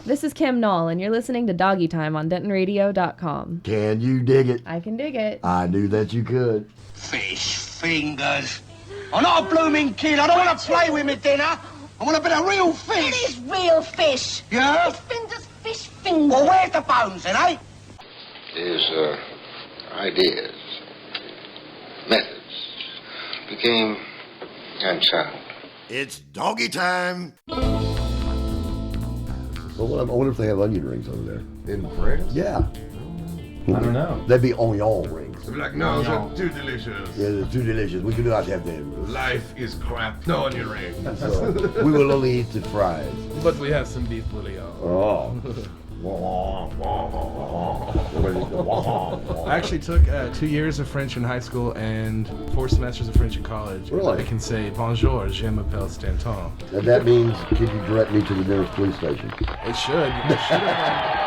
This is Kim Knoll, and you're listening to Doggy Time on DentonRadio.com. Can you dig it? I can dig it. I knew that you could. Fish fingers. I'm not a blooming kid. I don't want to play with me dinner. I want a bit of real fish. It is real fish. Yeah? Fish fingers, fish fingers. Well, where's the bones then, eh? His ideas, methods became unsound. It's doggy time. Well, I wonder if they have onion rings over there. In France? Yeah. I don't know. They'd be onion rings. They'd be like, no, they're too delicious. Yeah, they're too delicious. We do not have them. Life is crap. No onion ring. So, we will only eat the fries. But we have some beef bouillon. Oh. I actually took 2 years of French in high school and 4 semesters of French in college. Really? I can say bonjour, je m'appelle Stanton. And that means, can you direct me to the nearest police station? It should. It should have.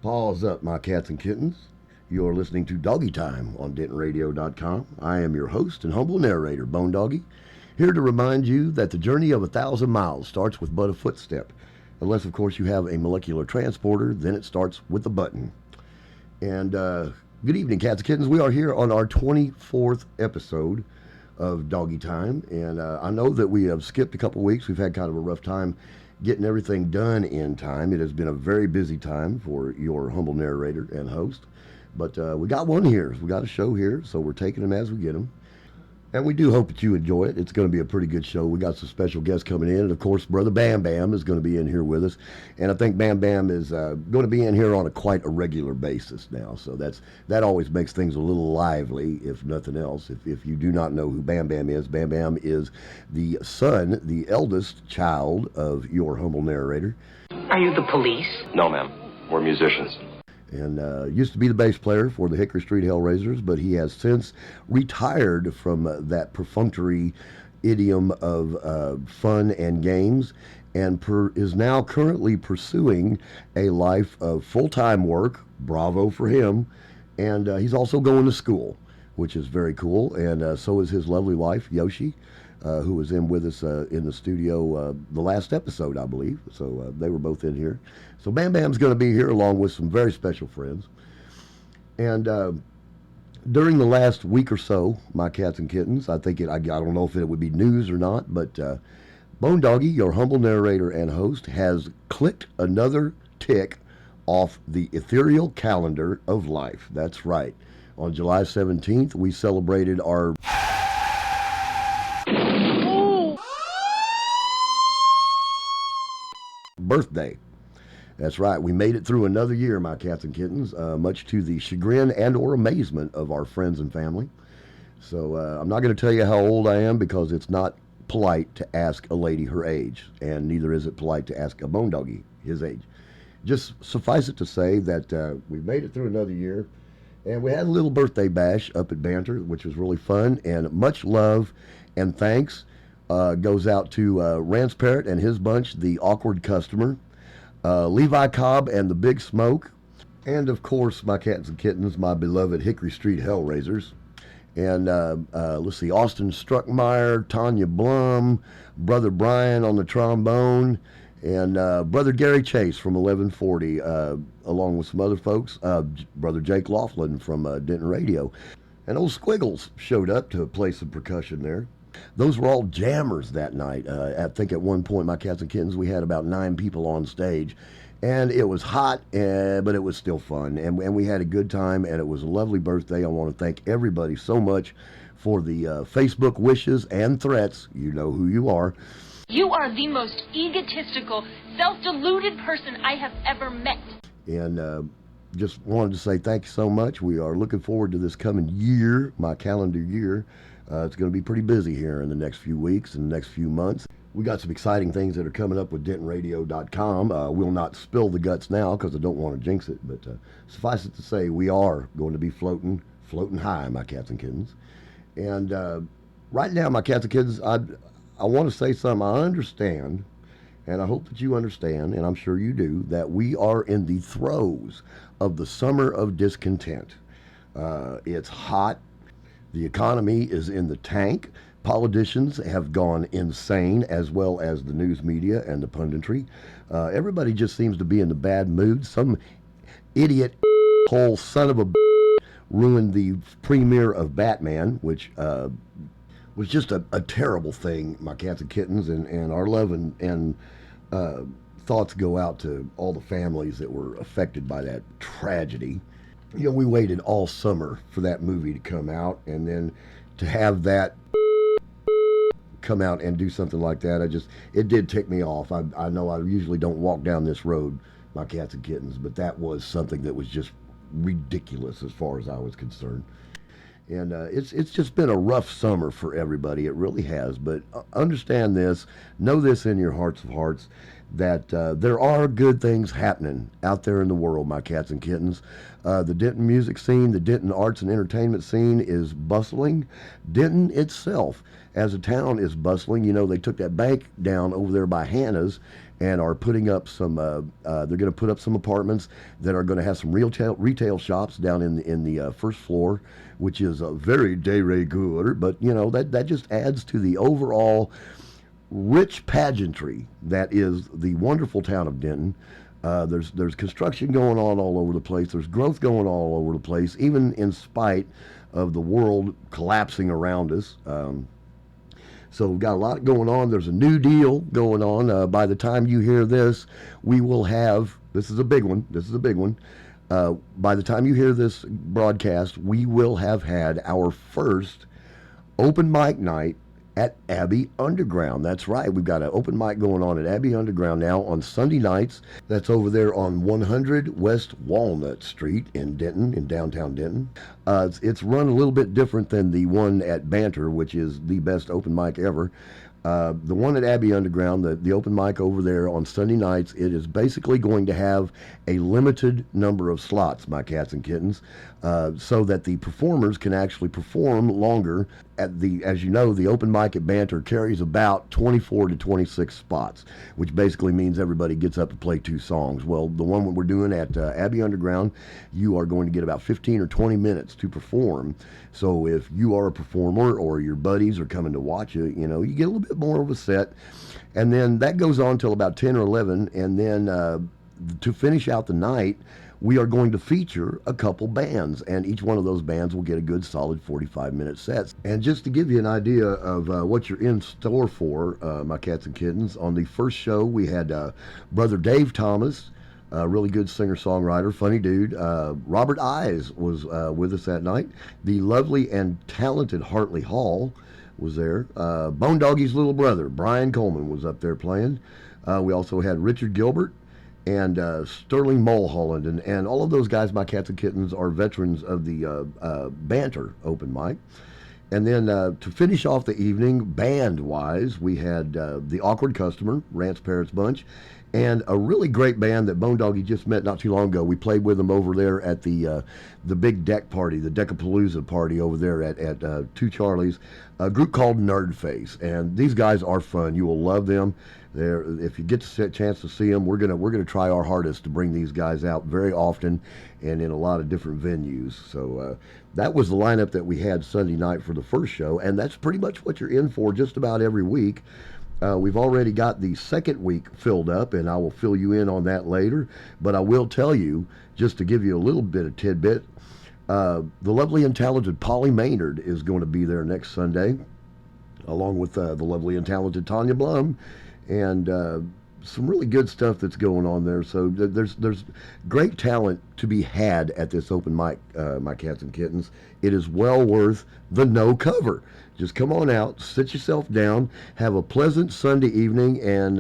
Paws up, my cats and kittens. You're listening to Doggy Time on DentonRadio.com. I am your host and humble narrator, Bone Doggie, here to remind you that the journey of 1,000 miles starts with but a footstep. Unless, of course, you have a molecular transporter, then it starts with a button. And good evening, cats and kittens. We are here on our 24th episode of Doggy Time. And I know that we have skipped a couple weeks. We've had kind of a rough time getting everything done in time. It has been a very busy time for your humble narrator and host. But we got one here. We got a show here, so we're taking them as we get them. And we do hope that you enjoy it. It's going to be a pretty good show. We got some special guests coming in. And, of course, Brother Bam Bam is going to be in here with us. And I think Bam Bam is going to be in here on quite a regular basis now. So that always makes things a little lively, if nothing else. If you do not know who Bam Bam is the son, the eldest child of your humble narrator. Are you the police? No, ma'am. We're musicians. And used to be the bass player for the Hickory Street Hellraisers, but he has since retired from that perfunctory idiom of fun and games, and is now currently pursuing a life of full-time work. Bravo for him. And he's also going to school, which is very cool. And so is his lovely wife, Yoshi, who was in with us in the studio the last episode, I believe. So they were both in here. So Bam Bam's going to be here along with some very special friends. And during the last week or so, my cats and kittens, I don't know if it would be news or not, but Bone Doggie, your humble narrator and host, has clicked another tick off the ethereal calendar of life. That's right. On July 17th, we celebrated our birthday. That's right. We made it through another year, my cats and kittens, much to the chagrin and or amazement of our friends and family. So I'm not going to tell you how old I am because it's not polite to ask a lady her age, and neither is it polite to ask a Bone Doggie his age. Just suffice it to say that we made it through another year, and we had a little birthday bash up at Banter, which was really fun, and much love and thanks goes out to Rance Parrott and his bunch, the awkward customer, Levi Cobb and the Big Smoke, and of course my cats and kittens, my beloved Hickory Street Hellraisers. And let's see, Austin Struckmeyer, Tanya Blum, Brother Brian on the trombone, and Brother Gary Chase from 1140, along with some other folks, Brother Jake Laughlin from Denton Radio. And old Squiggles showed up to play some percussion there. Those were all jammers that night. I think at one point, my cats and kittens, we had about 9 people on stage. And it was hot, but it was still fun. And we had a good time, and it was a lovely birthday. I want to thank everybody so much for the Facebook wishes and threats. You know who you are. You are the most egotistical, self-deluded person I have ever met. And just wanted to say thank you so much. We are looking forward to this coming year, my calendar year. It's going to be pretty busy here in the next few weeks and the next few months. We got some exciting things that are coming up with DentonRadio.com. We'll not spill the guts now because I don't want to jinx it, but suffice it to say, we are going to be floating high, my cats and kittens. And right now, my cats and kittens, I want to say something. I understand, and I hope that you understand, and I'm sure you do, that we are in the throes of the summer of discontent. It's hot. The economy is in the tank. Politicians have gone insane, as well as the news media and the punditry. Everybody just seems to be in a bad mood. Some idiot whole son of a ruined the premiere of Batman, which was just a terrible thing, my cats and kittens, and our love and thoughts go out to all the families that were affected by that tragedy. You know, we waited all summer for that movie to come out, and then to have that come out and do something like that, it did tick me off. I know I usually don't walk down this road, my cats and kittens, but that was something that was just ridiculous as far as I was concerned. And it's just been a rough summer for everybody. It really has. But understand this, know this in your hearts of hearts, that there are good things happening out there in the world, my cats and kittens. The Denton music scene, the Denton arts and entertainment scene is bustling. Denton itself, as a town, is bustling. You know, they took that bank down over there by Hannah's and are putting up some, they're going to put up some apartments that are going to have some retail shops down in the first floor, which is a very de rigueur, but, you know, that just adds to the overall rich pageantry that is the wonderful town of Denton. There's construction going on all over the place. There's growth going on all over the place, even in spite of the world collapsing around us. So we've got a lot going on. There's a New Deal going on. By the time you hear this, we will have, this is a big one. By the time you hear this broadcast, we will have had our first open mic night at Abbey Underground. That's right. We've got an open mic going on at Abbey Underground now on Sunday nights. That's over there on 100 West Walnut Street in Denton, in downtown Denton. It's run a little bit different than the one at Banter, which is the best open mic ever. The one at Abbey Underground, the open mic over there on Sunday nights, it is basically going to have a limited number of slots, my cats and kittens, so that the performers can actually perform longer. As you know, the open mic at Banter carries about 24 to 26 spots, which basically means everybody gets up to play 2 songs. Well, the one that we're doing at Abbey Underground, you are going to get about 15 or 20 minutes to perform. So if you are a performer or your buddies are coming to watch it, you know, you get a little bit more of a set. And then that goes on till about 10 or 11. And then to finish out the night, we are going to feature a couple bands, and each one of those bands will get a good solid 45-minute sets. And just to give you an idea of what you're in store for, my cats and kittens, on the first show we had Brother Dave Thomas, a really good singer-songwriter, funny dude. Robert Eyes was with us that night. The lovely and talented Hartley Hall was there. Bone Doggie's little brother, Brian Coleman, was up there playing. We also had Richard Gilbert and Sterling Mulholland, and all of those guys, my cats and kittens, are veterans of the Banter open mic. And then to finish off the evening, band-wise, we had The Awkward Customer, Rance Parrott's Bunch, and a really great band that Bone Doggie just met not too long ago. We played with them over there at the big deck party, the Deckapalooza party over there at Two Charlies, a group called Nerdface. And these guys are fun. You will love them. If you get a chance to see them, we're gonna try our hardest to bring these guys out very often and in a lot of different venues. So that was the lineup that we had Sunday night for the first show, and that's pretty much what you're in for just about every week. We've already got the second week filled up, and I will fill you in on that later. But I will tell you, just to give you a little bit of tidbit, the lovely and talented Polly Maynard is going to be there next Sunday, along with the lovely and talented Tanya Blum, and some really good stuff that's going on there. So there's great talent to be had at this open mic, my cats and kittens. It is well worth the no cover. Just come on out, sit yourself down, have a pleasant Sunday evening, and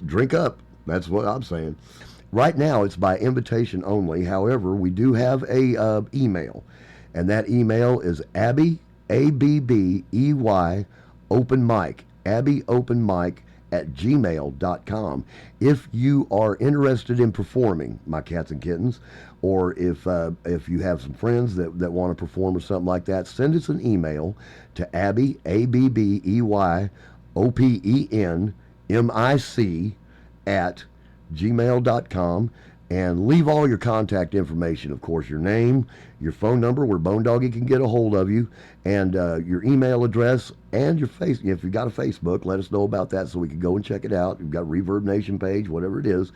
drink up. That's what I'm saying. Right now, it's by invitation only. However, we do have a email, and that email is Abby, ABBEY, open mic, Abby open mic @gmail.com. If you are interested in performing, my cats and kittens, or if you have some friends that want to perform or something like that, send us an email to Abby, ABBEY, OPENMIC @gmail.com. And leave all your contact information, of course, your name, your phone number where Bone Doggie can get a hold of you, and your email address and your face. If you've got a Facebook, let us know about that so we can go and check it out. You've got a Reverb Nation page, whatever it is,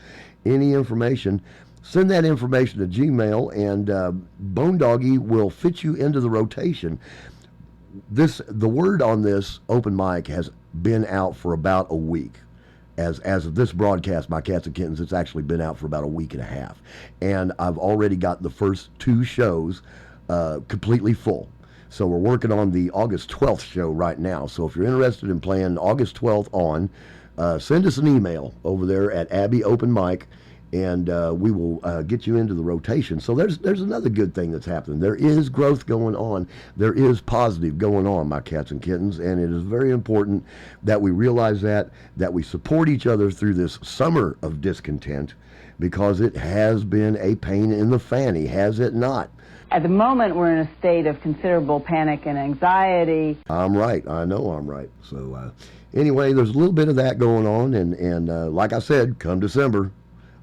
any information. Send that information to Gmail, and Bone Doggie will fit you into the rotation. The word on this open mic has been out for about a week. As of this broadcast, My Cats and Kittens, it's actually been out for about a week and a half. And I've already got the first 2 shows completely full. So we're working on the August 12th show right now. So if you're interested in playing August 12th on, send us an email over there at Abby Open Mic, and we will get you into the rotation. So there's another good thing that's happening. There is growth going on. There is positive going on, My Cats and Kittens, and it is very important that we realize that we support each other through this summer of discontent, because it has been a pain in the fanny, has it not? At the moment, we're in a state of considerable panic and anxiety. I'm right. I know I'm right. So anyway, there's a little bit of that going on, and like I said, come December,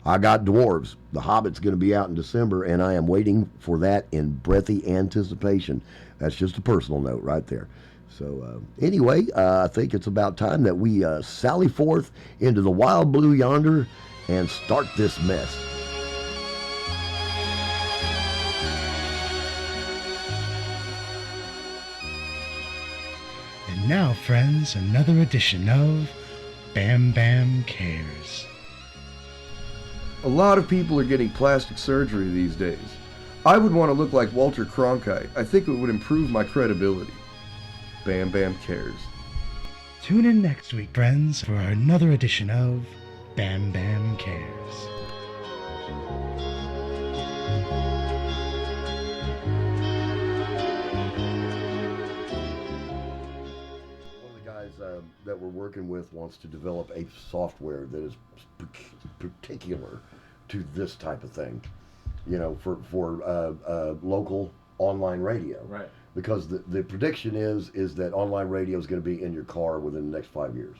I got Dwarves. The Hobbit's going to be out in December, and I am waiting for that in breathy anticipation. That's just a personal note right there. So anyway, I think it's about time that we sally forth into the wild blue yonder and start this mess. And now, friends, another edition of Bam Bam Cares. A lot of people are getting plastic surgery these days. I would want to look like Walter Cronkite. I think it would improve my credibility. Bam Bam Cares. Tune in next week, friends, for another edition of Bam Bam Cares. That we're working with wants to develop a software that is particular to this type of thing, for local online radio. Right. Because the prediction is that online radio is going to be in your car within the next 5 years.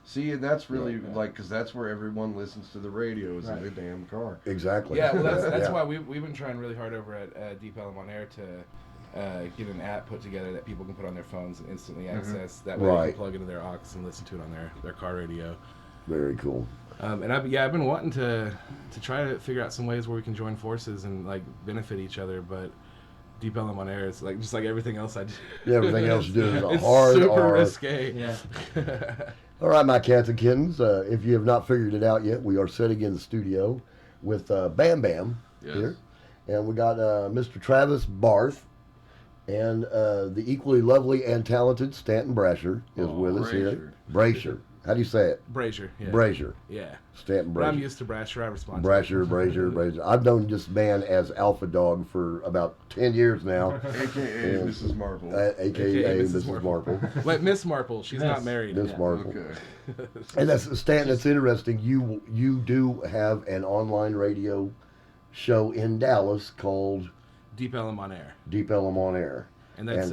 See, and that's really because that's where everyone listens to the radio is in the damn car. Exactly. Yeah, well, that's why we've been trying really hard over at Deep Ellum on Air to get an app put together that people can put on their phones and instantly access. That way they can plug into their aux and listen to it on their car radio. Very cool. And I've been wanting to try to figure out some ways where we can join forces and like benefit each other, but Deep Ellum on Air is like just like everything else I do. Yeah, everything else you do is a it's hard super R. risque. Yeah. All right, my cats and kittens. If you have not figured it out yet, we are sitting in the studio with Bam Bam here, and we got Mr. Travis Barth. And the equally lovely and talented Stanton Brasher is with us here. Brasher. How do you say it? Brasher. Yeah. Brasher. Yeah. Stanton But Brasher. I'm used to Brasher. I respond. Brasher. I've known this man as Alpha Dog for about 10 years now. AKA Mrs. Marple. AKA Mrs. Marple. Wait, Miss Marple. She's not married. Miss Marple. Okay. And that's Stanton. That's interesting. You do have an online radio show in Dallas called Deep Ellum on Air. Deep Ellum on Air. And that's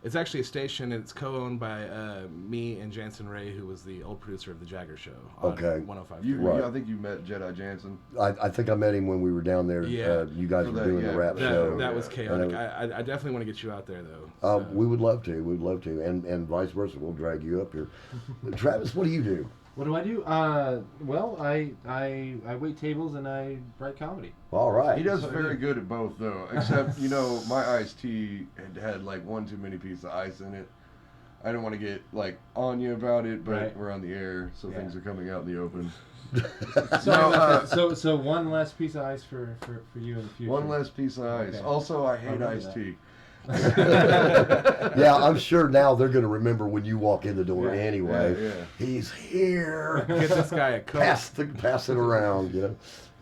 it's actually a station. It's co-owned by me and Jansen Ray, who was the old producer of the Jagger Show on 105. Right. I think you met Jedi Jansen. I think I met him when we were down there. Yeah. You guys were doing the rap show. That was chaotic. I definitely want to get you out there though. We would love to. We'd love to, and vice versa. We'll drag you up here. Travis, what do you do? What do I do? Well, I wait tables and I write comedy. All right. He does very good at both, though. Except, my iced tea had like one too many pieces of ice in it. I don't want to get like on you about it, but we're on the air, so things are coming out in the open. So one less piece of ice for you in the future. One less piece of ice. Okay. Also, I hate iced tea. Yeah, I'm sure now they're going to remember when you walk in the door anyway. Yeah. He's here. Get this guy a coat. Pass it around,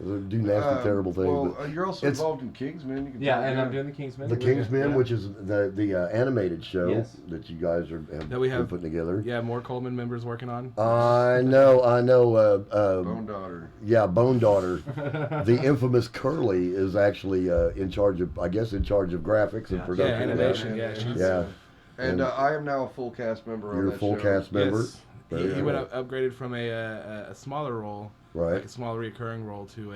do nasty, terrible things. Well, you're also involved in Kingsman. And I'm doing the Kingsman. The Kingsman, which is the animated show that you guys have been putting together. Yeah, more Coleman members working on. I know. Bone Daughter. Yeah, Bone Daughter. The infamous Curly is actually in charge of graphics and production. Yeah, animation. Yeah. And I am now a full cast member on that show. You're a full cast member. Yes. He went upgraded from a smaller role, right, like a small recurring role, to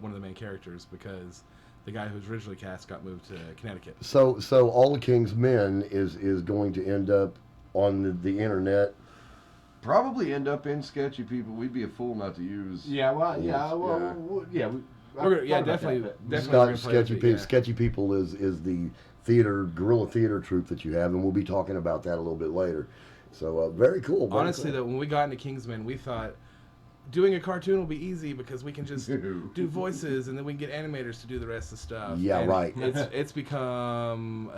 one of the main characters because the guy who was originally cast got moved to Connecticut. So All the King's Men is going to end up on the internet. Probably end up in Sketchy People. We'd be a fool not to use. Yeah, well, definitely. Scott, Sketchy People is the guerrilla theater troupe that you have, and we'll be talking about that a little bit later. So very cool. Honestly, though, when we got into Kingsman, we thought doing a cartoon will be easy because we can just do voices and then we can get animators to do the rest of the stuff. Yeah, and right. It's become.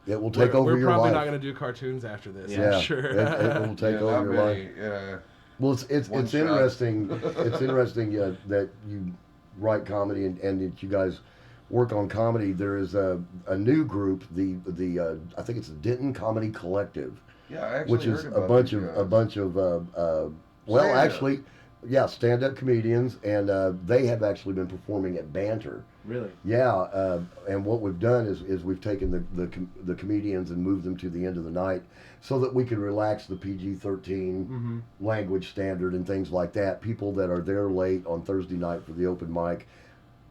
It will take over your life. We're probably not going to do cartoons after this. Yeah, I'm sure. it will take over your life. Yeah. Well, it's interesting. It's interesting that you write comedy and that you guys work on comedy. There is a new group, the I think it's the Denton Comedy Collective. Yeah, I actually which is heard a bunch of stand-up comedians, and they have actually been performing at Banter. Really? Yeah, and what we've done is we've taken the comedians and moved them to the end of the night so that we could relax the PG-13 language standard and things like that. People that are there late on Thursday night for the open mic,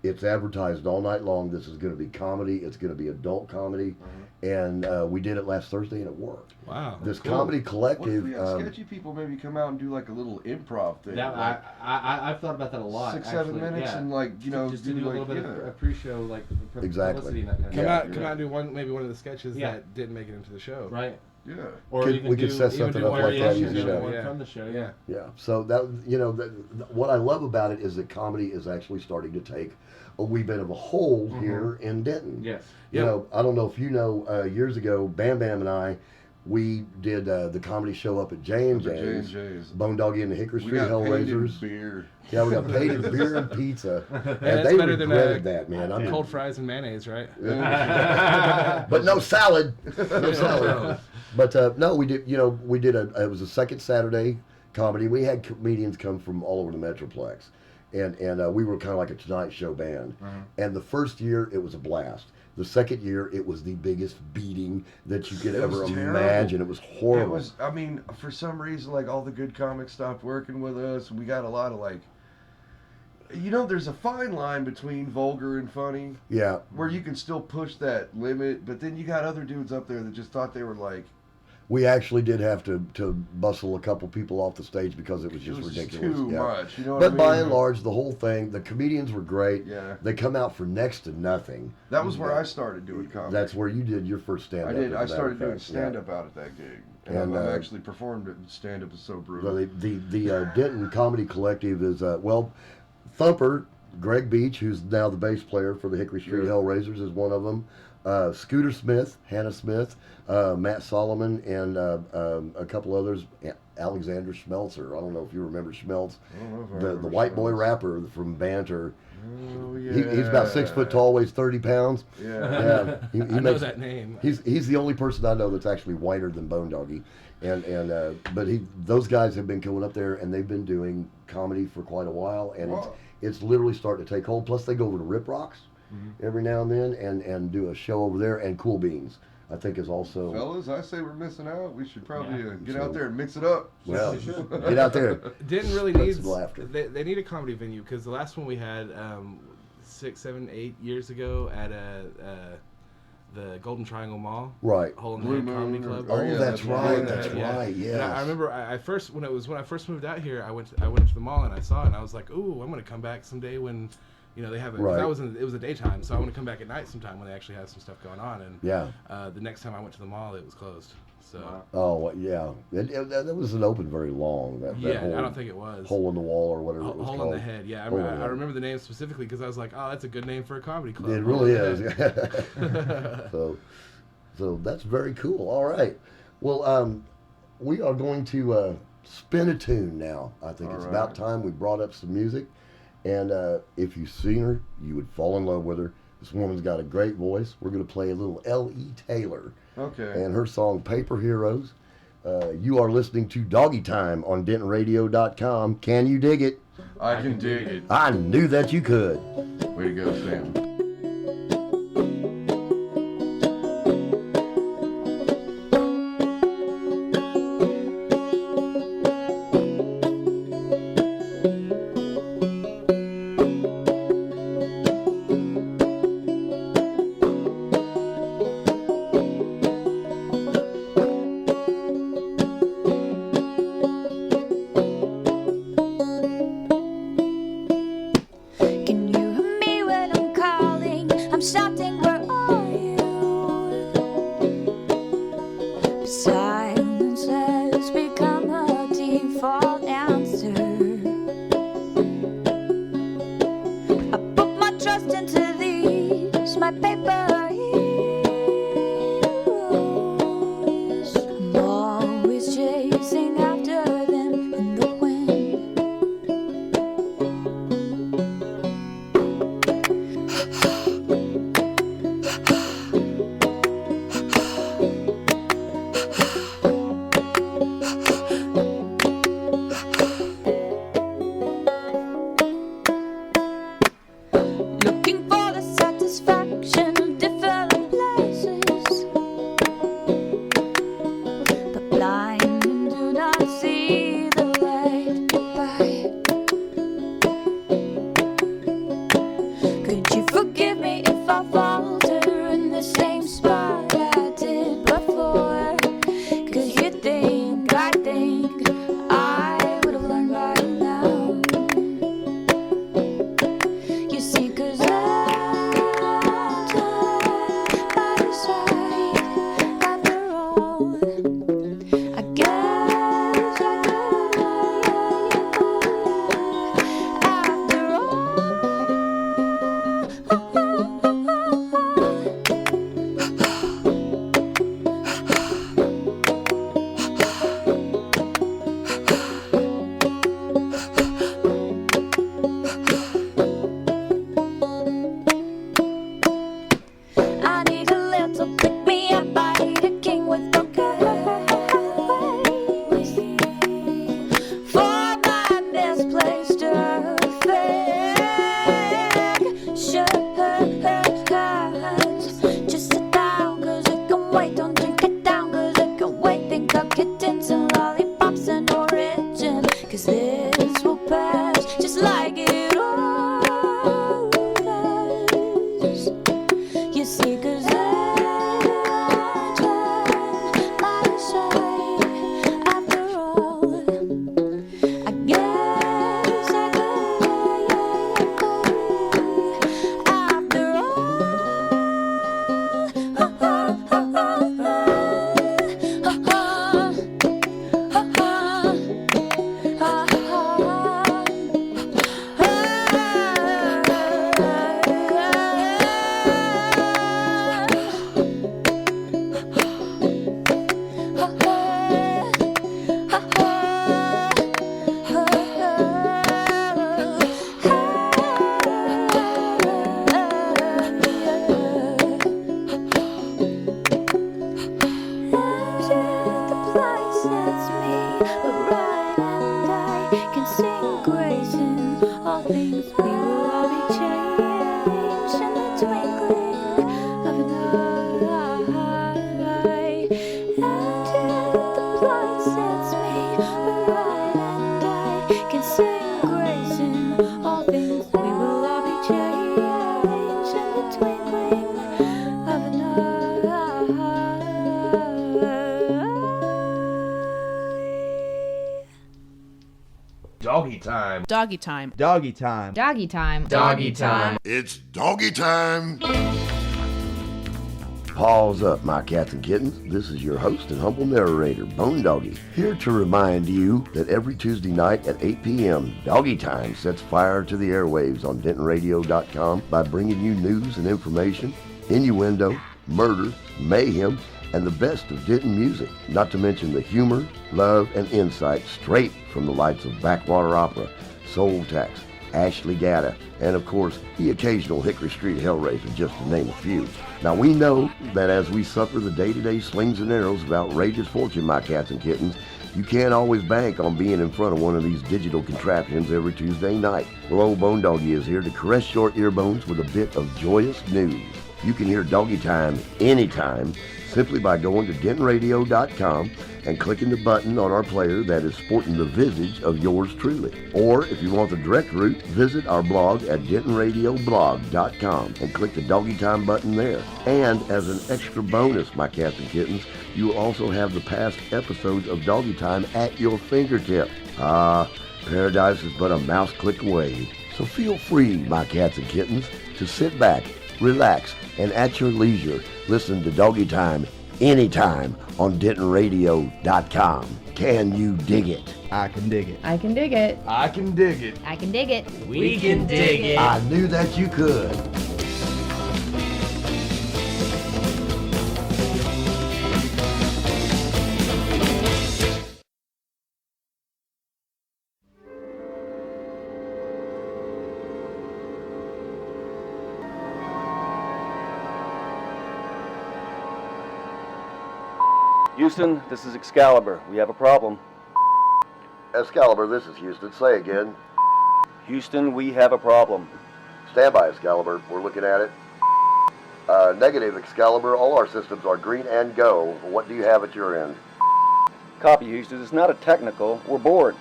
it's advertised all night long. This is going to be comedy. It's going to be adult comedy. And we did it last Thursday, and it worked. Wow. This comedy collective. What if we had Sketchy People maybe come out and do like a little improv thing? Yeah, I've thought about that a lot. 6-7 minutes, and just to do a little bit of a pre-show, like exactly. And that kind of Come out and do one of the sketches that didn't make it into the show. Right. Yeah. Or we could set something up like that in the show. From the show. Yeah. Yeah. So that what I love about it is that comedy is actually starting to take a wee bit of a hold here in Denton. Yes. You know, I don't know if you know, years ago, Bam Bam and I, we did the comedy show up at J&J's. Bone Doggie and the Hickory Street Hellraisers. Beer. Yeah, we got paid in beer and pizza. And they better regretted that, man. I mean, cold fries and mayonnaise, right? But no salad. No salad. But no, we did. It was a second Saturday comedy. We had comedians come from all over the Metroplex, and we were kind of like a Tonight Show band. And the first year it was a blast. The second year it was the biggest beating that you could ever imagine. It was horrible. It was. I mean, for some reason, like all the good comics stopped working with us. We got a lot of like. There's a fine line between vulgar and funny. Yeah. Where you can still push that limit, but then you got other dudes up there that just thought they were like. We actually did have to bustle a couple people off the stage because it was just ridiculous. Too much, you know what but I mean? By and large, the whole thing, the comedians were great. Yeah. They come out for next to nothing. That was where I started doing comedy. That's where you did your first stand-up. I did. I started doing stand-up out at that gig. And I've actually performed it. Stand-up is so brutal. The Denton Comedy Collective is, Thumper, Greg Beach, who's now the bass player for the Hickory Street Hellraisers, is one of them. Scooter Smith, Hannah Smith, Matt Solomon, and a couple others. Alexander Schmelzer. I don't know if you remember Schmelz, the white boy rapper from Banter. Oh, yeah. He's about 6 foot tall, weighs 30 pounds. Yeah. He I know that name. He's the only person I know that's actually whiter than Bone Doggie. But those guys have been going up there and they've been doing comedy for quite a while, and it's literally starting to take hold. Plus they go over to Rip Rocks every now and then and do a show over there, and Cool Beans I think is also. Fellas, I say we're missing out. We should probably get out there and mix it up. Well, get out there. Denton really needs. They need a comedy venue because the last one we had 6, 7, 8 years ago at the Golden Triangle Mall. Right. Hole in the Head Comedy Club. Oh, that's right. That's right. Yeah. I remember when I first moved out here, I went to the mall and I saw it and I was like, ooh, I'm gonna come back someday when. They have it. Right. It was a daytime, so I want to come back at night sometime when they actually have some stuff going on. And the next time I went to the mall, it was closed. So. Oh yeah, it wasn't open very long. That whole, I don't think it was. Hole in the wall or whatever it was called. Hole in the Head. Yeah, I remember the name specifically because I was like, oh, that's a good name for a comedy club. It really is. So that's very cool. All right. Well, we are going to spin a tune now. I think it's about time we brought up some music. And if you've seen her, you would fall in love with her. This woman's got a great voice. We're going to play a little L.E. Taylor. Okay. And her song, Paper Heroes. You are listening to Doggy Time on DentonRadio.com. Can you dig it? I can dig it. I knew that you could. Way to go, Sam. faster. I put my trust into these, my paper heroes. I'm always chasing after them in the wind. Looking for the satisfaction of different places, but blind and do not see the light. Goodbye. Could you forgive me if I falter in the same spot I did before? 'Cause you think, I think I would have learned by now. You see, 'cause I'm by your side after all. I guess I could after I need a little pick me up. I need a king with bouquets for my misplaced affections. Just sit down, 'cause it can wait. Don't drink it down, 'cause it can wait. Think of kittens and lollipops and origin, 'cause this will pass just like it always does. You see, 'cause I'm by your side after all. I guess I could after all things, we will all be changed in the twinkling of an eye. And if the light sets me right, and I can sing grace in all things, we will all be changed in the twinkling of an Doggy time. Doggy time. Doggy time. Doggy time. Doggy time. It's doggy time. Paws up, my cats and kittens. This is your host and humble narrator, Bone Doggie, here to remind you that every Tuesday night at 8 p.m., Doggy Time sets fire to the airwaves on DentonRadio.com by bringing you news and information, innuendo, murder, mayhem, and the best of Denton music, not to mention the humor, love, and insight straight from the lights of Backwater Opera, Soul Tax, Ashley Gatta, and of course, the occasional Hickory Street Hellraiser, just to name a few. Now we know that as we suffer the day-to-day slings and arrows of outrageous fortune, my cats and kittens, you can't always bank on being in front of one of these digital contraptions every Tuesday night. Well, old Bone Doggie is here to caress your earbones with a bit of joyous news. You can hear Doggy Time anytime simply by going to DentonRadio.com and clicking the button on our player that is sporting the visage of yours truly. Or if you want the direct route, visit our blog at DentonRadioblog.com and click the Doggy Time button there. And as an extra bonus, my cats and kittens, you will also have the past episodes of Doggy Time at your fingertips. Paradise is but a mouse click away. So feel free, my cats and kittens, to sit back, relax, and at your leisure, listen to Doggy Time anytime on DentonRadio.com. Can you dig it? I can dig it. I can dig it. I can dig it. I can dig it. We can dig it. I knew that you could. Houston, this is Excalibur. We have a problem. Excalibur, this is Houston. Say again. Houston, we have a problem. Stand by, Excalibur. We're looking at it. Negative, Excalibur. All our systems are green and go. What do you have at your end? Copy, Houston. It's not a technical. We're bored.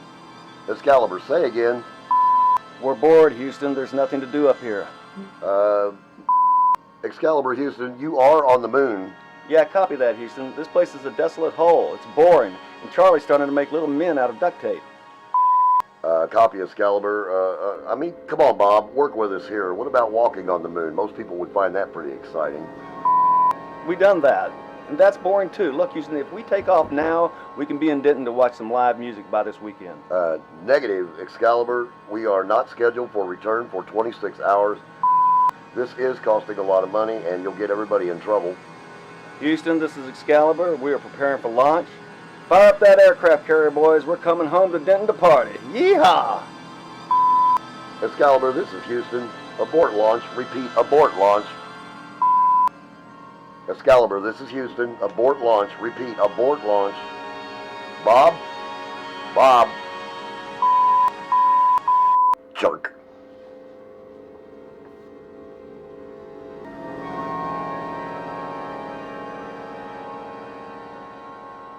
Excalibur, say again. We're bored, Houston. There's nothing to do up here. Excalibur, Houston, you are on the moon. Yeah, copy that, Houston. This place is a desolate hole. It's boring. And Charlie's starting to make little men out of duct tape. Copy, Excalibur. I mean, come on, Bob. Work with us here. What about walking on the moon? Most people would find that pretty exciting. We done that. And that's boring, too. Look, Houston, if we take off now, we can be in Denton to watch some live music by this weekend. Negative, Excalibur. We are not scheduled for return for 26 hours. This is costing a lot of money, and you'll get everybody in trouble. Houston, this is Excalibur. We are preparing for launch. Fire up that aircraft carrier, boys. We're coming home to Denton to party. Yeehaw! Excalibur, this is Houston. Abort launch. Repeat, abort launch. Excalibur, this is Houston. Abort launch. Repeat, abort launch. Bob? Bob? Jerk.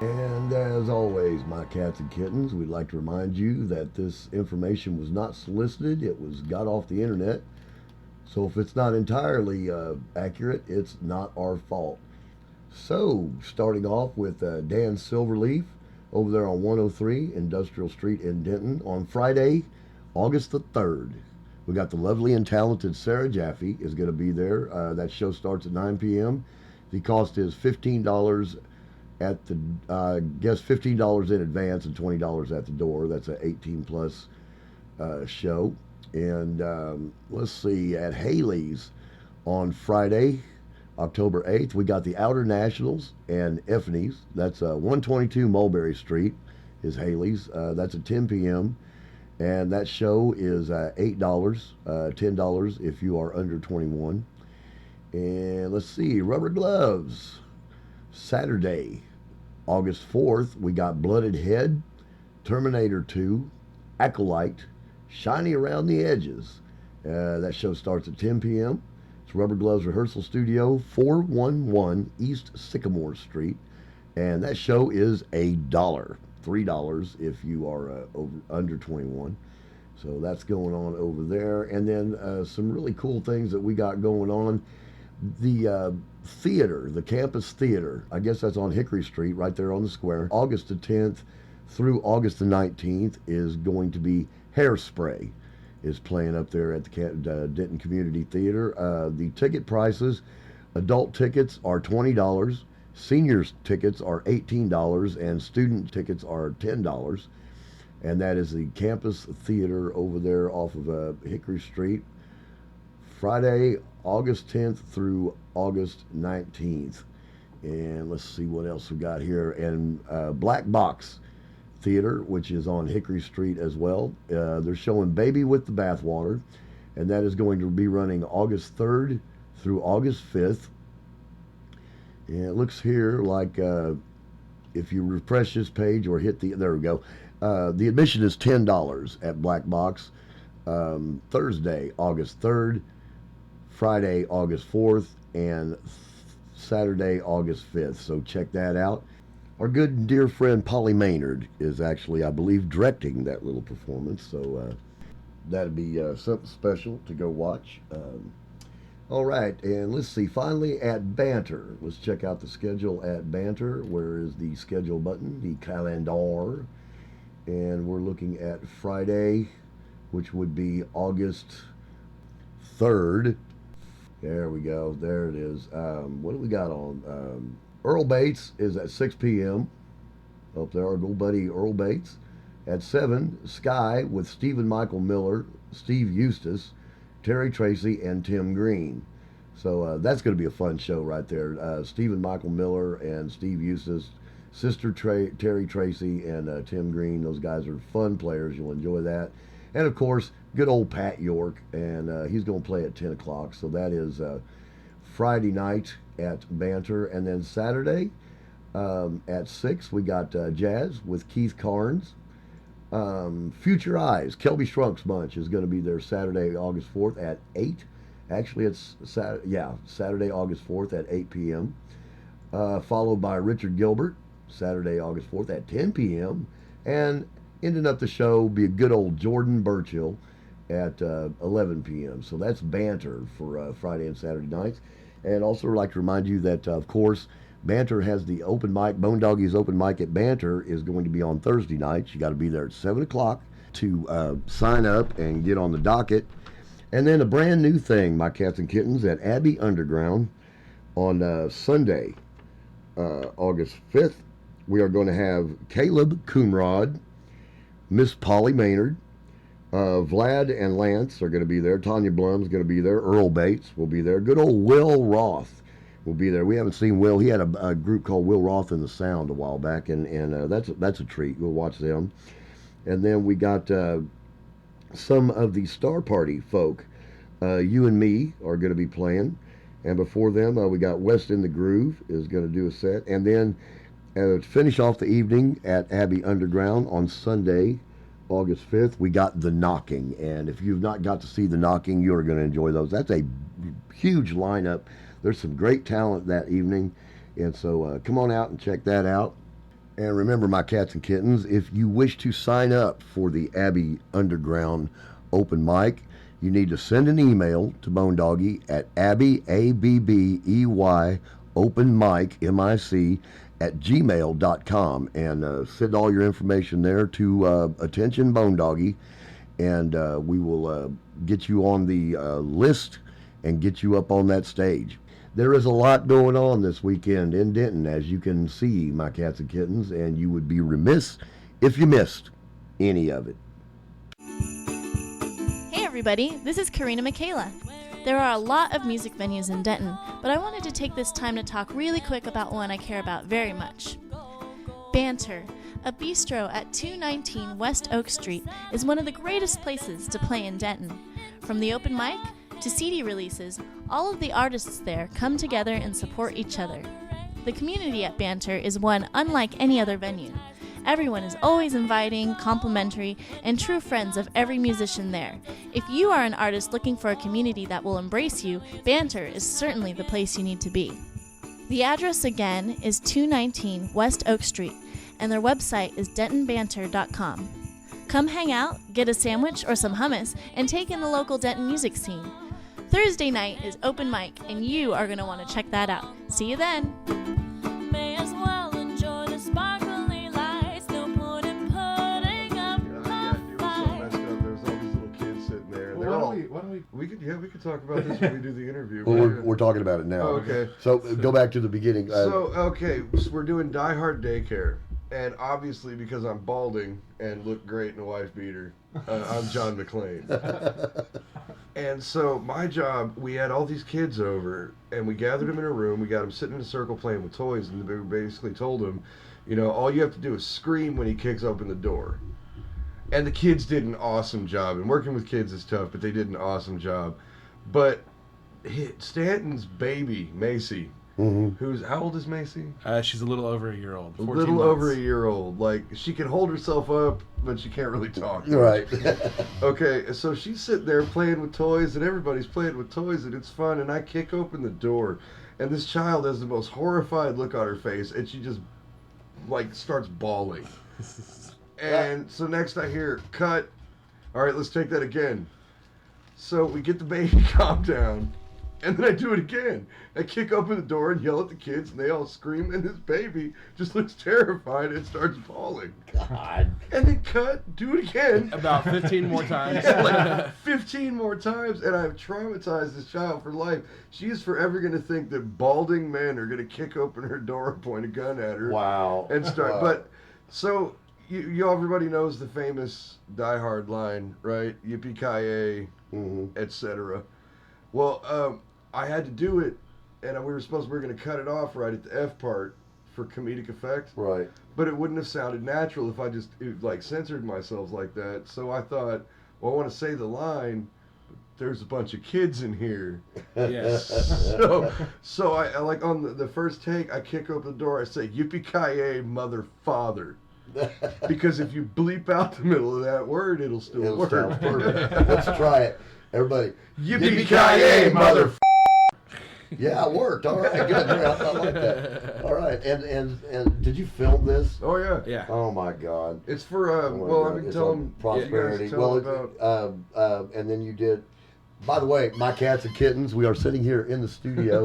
And as always, my cats and kittens, we'd like to remind you that this information was not solicited. It was got off the internet. So if it's not entirely accurate, it's not our fault. So, starting off with Dan Silverleaf over there on 103 Industrial Street in Denton on Friday, August the 3rd. We got the lovely and talented Sarah Jaffe is going to be there. That show starts at 9 p.m. The cost is $15 at the, $15 in advance and $20 at the door. That's an 18 plus show. And let's see, at Haley's on Friday, October 8th, we got the Outer Nationals and Effany's. That's 122 Mulberry Street is Haley's. That's at 10 p.m. And that show is $8, $10 if you are under 21. And let's see, Rubber Gloves. Saturday, August 4th, we got Blooded Head, Terminator 2, Acolyte, Shiny Around the Edges. That show starts at 10 p.m. It's Rubber Gloves Rehearsal Studio, 411 East Sycamore Street. And that show is $1, $3 if you are under 21. So that's going on over there. And then some really cool things that we got going on. The theater, the campus theater, I guess that's on Hickory Street, right there on the square. August the 10th through August the 19th is going to be Hairspray is playing up there at the Denton Community Theater. The ticket prices, adult tickets are $20, seniors tickets are $18, and student tickets are $10. And that is the campus theater over there off of Hickory Street. Friday, August 10th through August 19th. And let's see what else we got here. And Black Box Theater, which is on Hickory Street as well. They're showing Baby with the Bathwater, and that is going to be running August 3rd through August 5th. And it looks here like if you refresh this page or hit the, there we go. The admission is $10 at Black Box. Thursday, August 3rd, Friday, August 4th, and Saturday, August 5th. So check that out. Our good and dear friend Polly Maynard is actually, I believe, directing that little performance. So that'd be something special to go watch. All right, and let's see. Finally, at Banter. Let's check out the schedule at Banter. Where is the schedule button? The calendar. And we're looking at Friday, which would be August 3rd. There we go. There it is. What do we got on? Earl Bates is at 6 p.m. Up there, our good buddy Earl Bates. At 7, Sky with Stephen Michael Miller, Steve Eustace, Terry Tracy, and Tim Green. So that's going to be a fun show right there. Stephen Michael Miller and Steve Eustace, Sister Terry Tracy, and Tim Green. Those guys are fun players. You'll enjoy that. And, of course, good old Pat York, and he's going to play at 10 o'clock. So that is Friday night at Banter. And then Saturday at 6, we got Jazz with Keith Carnes. Future Eyes, Kelby Strunk's Bunch is going to be there Saturday, August 4th at 8. Actually, it's Saturday, August 4th at 8 p.m. Followed by Richard Gilbert, Saturday, August 4th at 10 p.m. And ending up the show be a good old Jordan Burchill at 11 p.m. So that's Banter for Friday and Saturday nights. And also I'd like to remind you that, of course, Banter has the open mic. Bone Doggie's open mic at Banter is going to be on Thursday nights. You got to be there at 7 o'clock to sign up and get on the docket. And then a brand new thing, my cats and kittens, at Abbey Underground on Sunday, August 5th. We are going to have Caleb Coonrod, Miss Polly Maynard, Vlad and Lance are going to be there. Tanya Blum's going to be there. Earl Bates will be there. Good old Will Roth will be there. We haven't seen Will. He had a group called Will Roth and the Sound a while back, and that's a treat. We'll watch them. And then we got some of the Star Party folk. You and Me are going to be playing. And before them, we got West in the Groove is going to do a set. And then to finish off the evening at Abbey Underground on Sunday, August 5th, we got The Knocking. And if you've not got to see The Knocking, you're going to enjoy those. That's a huge lineup. There's some great talent that evening, and so come on out and check that out. And remember, my cats and kittens, if you wish to sign up for the Abbey Underground open mic, you need to send an email to Bone Doggie at Abbey, A-B-B-E-Y, open mic, M-I-C, at gmail.com, and send all your information there to attention Bone Doggie, and we will get you on the list and get you up on that stage. There is a lot going on this weekend in Denton, as you can see, my cats and kittens, and you would be remiss if you missed any of it. Hey everybody, this is Karina Michaela. There are a lot of music venues in Denton, but I wanted to take this time to talk really quick about one I care about very much. Banter, a bistro at 219 West Oak Street, is one of the greatest places to play in Denton. From the open mic to CD releases, all of the artists there come together and support each other. The community at Banter is one unlike any other venue. Everyone is always inviting, complimentary, and true friends of every musician there. If you are an artist looking for a community that will embrace you, Banter is certainly the place you need to be. The address again is 219 West Oak Street, and their website is dentonbanter.com. Come hang out, get a sandwich or some hummus, and take in the local Denton music scene. Thursday night is open mic, and you are going to want to check that out. See you then! May as well enjoy the sparkly lights. No point in putting up a fight. There's all these little kids sitting there. And Why don't we? We could talk about this when we do the interview. Well, we're talking about it now. Okay. So go back to the beginning. So we're doing Die Hard Daycare. And obviously, because I'm balding and look great in a wife beater, I'm John McClane. And so my job, we had all these kids over, and we gathered them in a room. We got them sitting in a circle playing with toys, and we basically told them, you know, all you have to do is scream when he kicks open the door. And the kids did an awesome job. And working with kids is tough, but they did an awesome job. But Stanton's baby, Macy, who's, how old is Macy? She's a little over a year old. A little over a year old. Like, she can hold herself up, but she can't really talk. Right. Okay, so she's sitting there playing with toys, and everybody's playing with toys, and it's fun, and I kick open the door, and this child has the most horrified look on her face, and she just, like, starts bawling. And so next I hear, cut. All right, let's take that again. So we get the baby calmed down, And then I do it again. I kick open the door and yell at the kids, and they all scream, and this baby just looks terrified and starts bawling. God. And then cut, do it again. About 15 more times. Yeah, like 15 more times, and I've traumatized this child for life. She is forever going to think that balding men are going to kick open her door and point a gun at her. Wow. And start. Wow. But, so, everybody knows the famous Die Hard line, right? Yippee-ki-yay, etc. Well, I had to do it, and we were going to cut it off right at the F part for comedic effect. Right. But it wouldn't have sounded natural if I just censored myself like that. So I thought, well, I want to say the line. There's a bunch of kids in here. Yes. So I like on the first take, I kick open the door. I say, "Yippee-ki-yay, mother father." Because if you bleep out the middle of that word, it'll still work. Sound perfect. Let's try it, everybody. Yippee-ki-yay, mother. Yeah, it worked. All right, good. I like that. All right, and did you film this? Oh yeah. Yeah. Oh my God. It's for I've been telling prosperity. you guys about. And then you did. By the way, my cats and kittens, we are sitting here in the studio.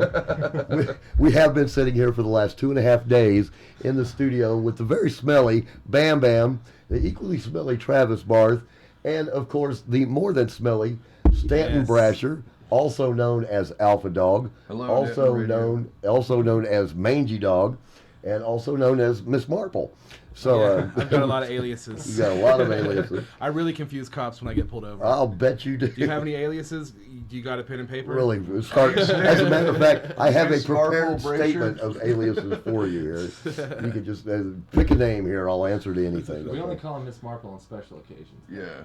we have been sitting here for the last 2.5 days in the studio with the very smelly Bam Bam, the equally smelly Travis Barth, and of course the more than smelly Stanton Brasher, also known as Alpha Dog, Hello, also known as Mangy Dog, and also known as Miss Marple. So I've got a lot of aliases. You got a lot of aliases. I really confuse cops when I get pulled over. I'll bet you do. Do you have any aliases? Do you got a pen and paper? Really? As a matter of fact, I have a prepared statement of aliases for you here. You can just pick a name here. I'll answer to anything. We only call him Miss Marple on special occasions. Yeah.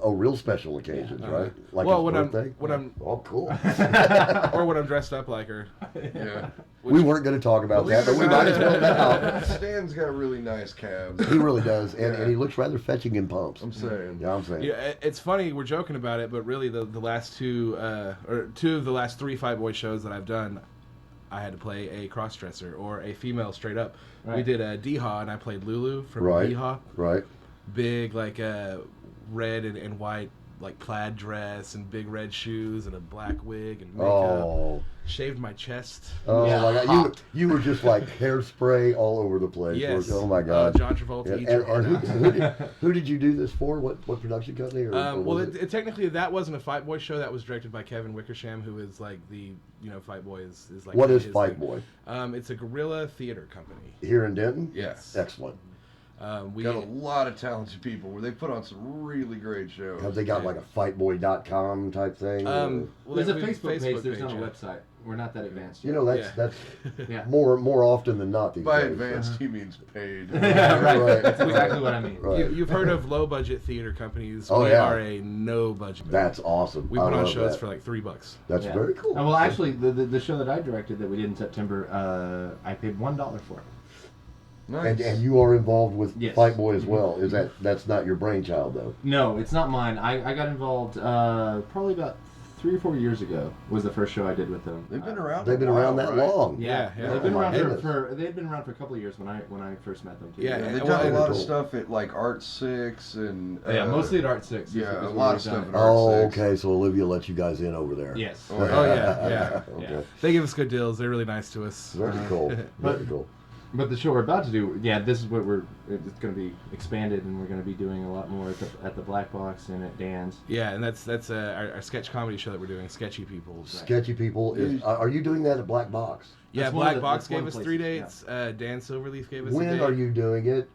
Oh, real special occasions, right? Like well, his when birthday? I'm oh, cool. or when I'm dressed up like her. Yeah. We weren't going to talk about that, but we might as well now. Stan's got really nice calves. He really does, and he looks rather fetching in pumps. I'm saying. Yeah, I'm saying. Yeah, it's funny, we're joking about it, but really the last two of the last 3 Fight Boy shows that I've done, I had to play a cross-dresser or a female straight up. Right. We did a Dee-Haw, and I played Lulu from Dee-Haw. Right. Big, like, red and white, like, plaid dress and big red shoes and a black wig and makeup. Oh. Shaved my chest. Oh, my God. You were just like hairspray all over the place. Yes. Oh, my God. John Travolta, eat your heart out. Who did you do this for? What production company? Well, technically, that wasn't a Fight Boy show. That was directed by Kevin Wickersham, who is like the, Fight Boy is like... What is Fight Boy? It's a guerrilla theater company. Here in Denton? Yes. Excellent. We got a lot of talented people where they put on some really great shows. Have they got like a fightboy.com type thing? Well, there's a Facebook page. There's not a website. We're not that advanced yet. That's more often than not these By days. advanced, he means paid. Yeah, right. That's exactly what I mean. Right. You've heard of low-budget theater companies. Oh, we yeah. are a no-budget. That's awesome. We put on shows for like $3. That's very cool. Well, actually, the show that I directed that we did in September, I paid $1 for it. Nice. And you are involved with Fight Boy as well. That's not your brainchild though? No, it's not mine. I got involved probably about 3 or 4 years ago was the first show I did with them. They've been around. They've been around that long. Yeah. They've been around for they've been around for a couple of years when I first met them too. Yeah, they've done a lot of stuff at like Art 6 and mostly at Art 6. Yeah, a lot of stuff at Art 6. Oh, okay. So Olivia let you guys in over there. Yes. Oh yeah. Okay. They give us good deals. They're really nice to us. Very cool. Very cool. But the show we're about to do, this is what it's going to be expanded, and we're going to be doing a lot more at the Black Box and at Dan's. Yeah, and that's our sketch comedy show that we're doing, Sketchy People. Sketchy People is. Are you doing that at Black Box? Yeah, Black Box gave us 3 dates. Dan Silverleaf gave us a date. When are you doing it?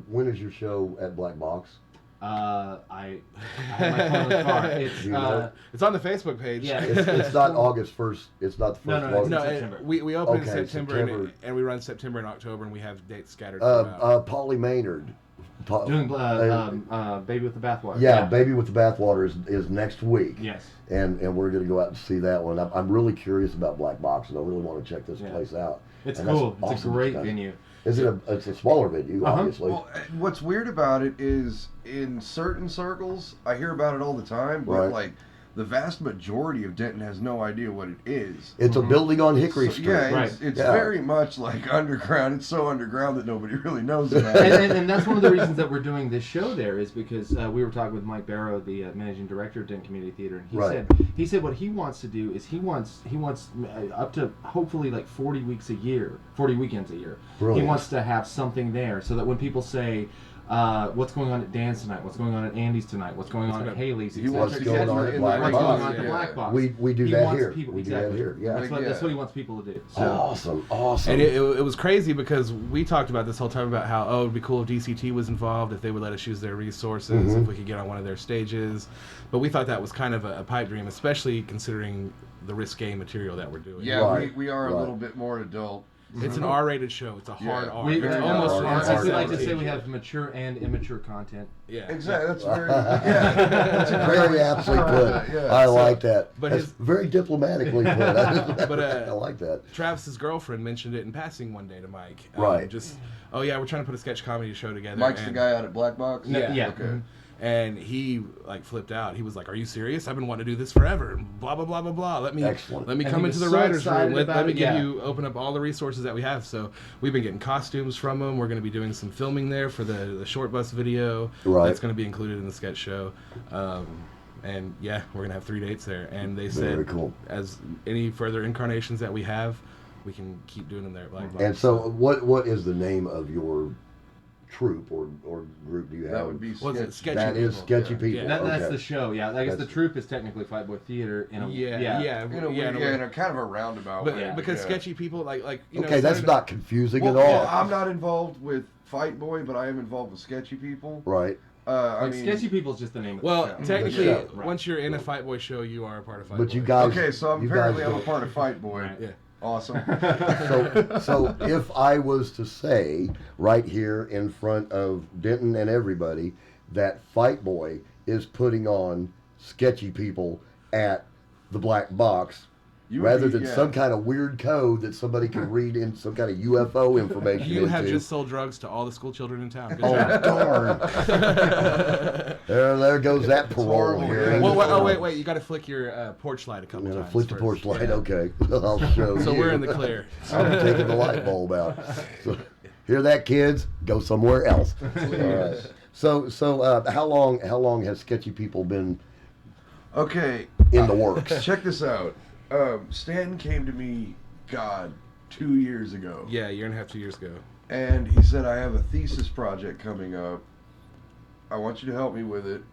When is your show at Black Box? I have my phone in the car. It's on the Facebook page. Yeah, it's not August 1st. It's not the first of August. No, September. we open in September. And we run September and October, and we have dates scattered throughout. Polly Maynard. Doing Baby with the Bathwater. Yeah, Baby with the Bathwater is next week. Yes. And we're going to go out and see that one. I'm really curious about Black Box, and I really want to check this place out. It's cool. It's a great venue. It's a smaller venue, obviously. Well, what's weird about it is in certain circles, I hear about it all the time, but like the vast majority of Denton has no idea what it is. It's a building on Hickory Street. Yeah, it's very much like underground. It's so underground that nobody really knows about it. And that's one of the reasons that we're doing this show there is because we were talking with Mike Barrow, the managing director of Denton Community Theater, and he said what he wants to do is he wants up to hopefully like 40 weekends a year. Brilliant. He wants to have something there so that when people say, what's going on at Dan's tonight? What's going on at Andy's tonight? What's going on at Haley's? What's going on at Black Box? We do that here. We do that here. Yeah, that's what he wants people to do. So. Awesome. And it was crazy because we talked about this whole time about how it'd be cool if DCT was involved, if they would let us use their resources, if we could get on one of their stages. But we thought that was kind of a pipe dream, especially considering the risque material that we're doing. Yeah, we are a little bit more adult. It's an R-rated show. It's a hard R. It's almost R. We like to say we have mature and immature content. Yeah, exactly. That's very that's very aptly put. I like that. But that's very diplomatically put. But I like that. Travis's girlfriend mentioned it in passing one day to Mike. Right. Oh yeah, we're trying to put a sketch comedy show together. Mike's the guy out at Black Box. Yeah. Okay. And he like flipped out. He was like, "Are you serious? I've been wanting to do this forever." Blah blah blah blah blah. Let me come into the writers' room. Let me give you open up all the resources that we have. So we've been getting costumes from them. We're going to be doing some filming there for the short bus video. Right. That's going to be included in the sketch show. And yeah, we're going to have 3 dates there. And they said, very cool. As any further incarnations that we have, we can keep doing them there at Black Box. And so, what is the name of your troupe or group do you have? That would be Sketchy That People. is Sketchy People. That's the show. Yeah, I guess the troupe is technically Fight Boy Theater. In a kind of a roundabout way. Because Sketchy People, like you know. Okay, that's not confusing at all. Well, I'm not involved with Fight Boy, but I am involved with Sketchy People. Right. I mean, Sketchy People is just the name of the show. Technically, once you're in a Fight Boy show, you are a part of Fight Boy. But you guys. Okay, so apparently I'm a part of Fight Boy. Right. Yeah. Awesome. So if I was to say right here in front of Denton and everybody that Fight Boy is putting on Sketchy People at the Black Box, rather than some kind of weird code that somebody can read in some kind of UFO information. You have just sold drugs to all the school children in town. Good job. Darn. there goes that parole here. Well, wait. You got to flick your porch light a couple times. Flick the porch light. Okay. I'll show you. So we're in the clear. I'm taking the light bulb out. So, hear that, kids? Go somewhere else. All right. So how long has Sketchy People been? Okay. In the works. Check this out. Stanton came to me, 2 years ago. Yeah, a year and a half, 2 years ago. And he said, I have a thesis project coming up. I want you to help me with it.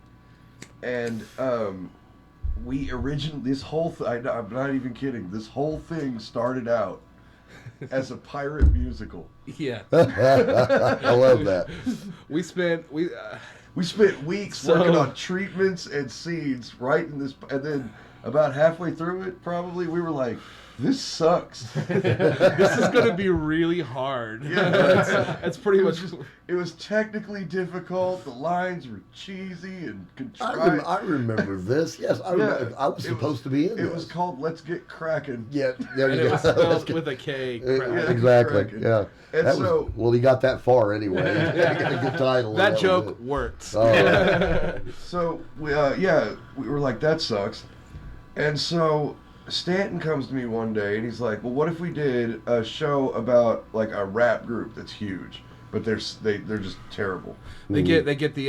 And we originally, I'm not even kidding, this whole thing started out as a pirate musical. Yeah. I love that. We spent weeks working on treatments and scenes right in this, and then about halfway through it, probably, we were like, this sucks. This is going to be really hard. Yeah, that's pretty much. It was technically difficult. The lines were cheesy and contrived. I remember this. Yes, I remember. I was supposed to be in this. It was called Let's Get Crackin'. Yeah, there you go. It was spelled with a K. Exactly. Crackin'. Yeah. And well, he got that far anyway. He got a good title. That joke worked. So we were like, that sucks. And so Stanton comes to me one day and he's like, well, what if we did a show about like a rap group that's huge, but they're just terrible. They get the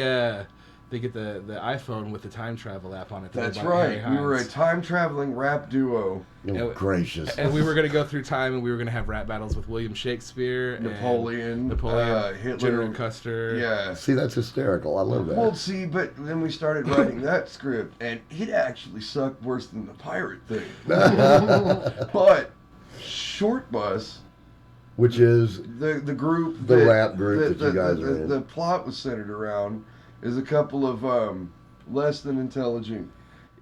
iPhone with the time travel app on it. That's right. We were a time traveling rap duo. Oh, gracious. And we were going to go through time, and we were going to have rap battles with William Shakespeare, Napoleon, Hitler, General Custer. Yeah. See, that's hysterical. I love that. Well, see, but then we started writing that script, and it actually sucked worse than the pirate thing. But Short Bus, which is the group, the rap group that you guys are in. The plot was centered around is a couple of less than intelligent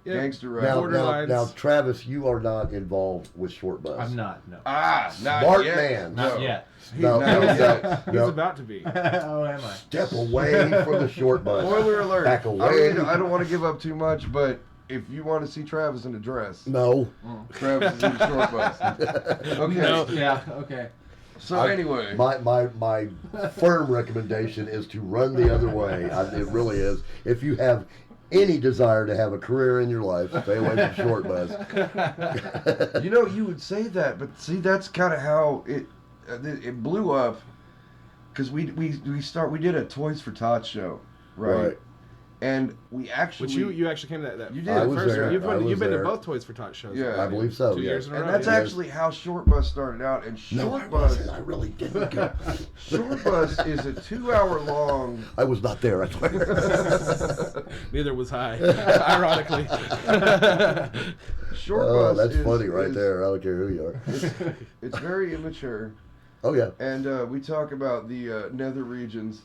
gangster rappers. Now, Travis, you are not involved with Short Bus. I'm not. No. Not Smart yet. man. Not yet. He's about to be. Oh, am I? Step away from the Short Bus. Spoiler alert. Back away. I don't want to give up too much, but if you want to see Travis in a dress, no. Travis is in a Short Bus. Okay. No. Yeah. Okay. So anyway, my firm recommendation is to run the other way. It really is. If you have any desire to have a career in your life, stay away from short bus. You know, you would say that, but see, that's kind of how it blew up. Because we did a Toys for Tots show, right? And we actually... Which you actually came to that. You did. I was there. You've been there. to both Toys for Tots shows. Yeah. I believe so. 2 years in a row. And that's actually how Short Bus started out. And Short Bus... I really didn't go. Short Bus is a 2-hour long... I was not there, I swear. Neither was I, ironically. Short Bus that's funny right there. I don't care who you are. It's very immature. Oh, yeah. And we talk about the nether regions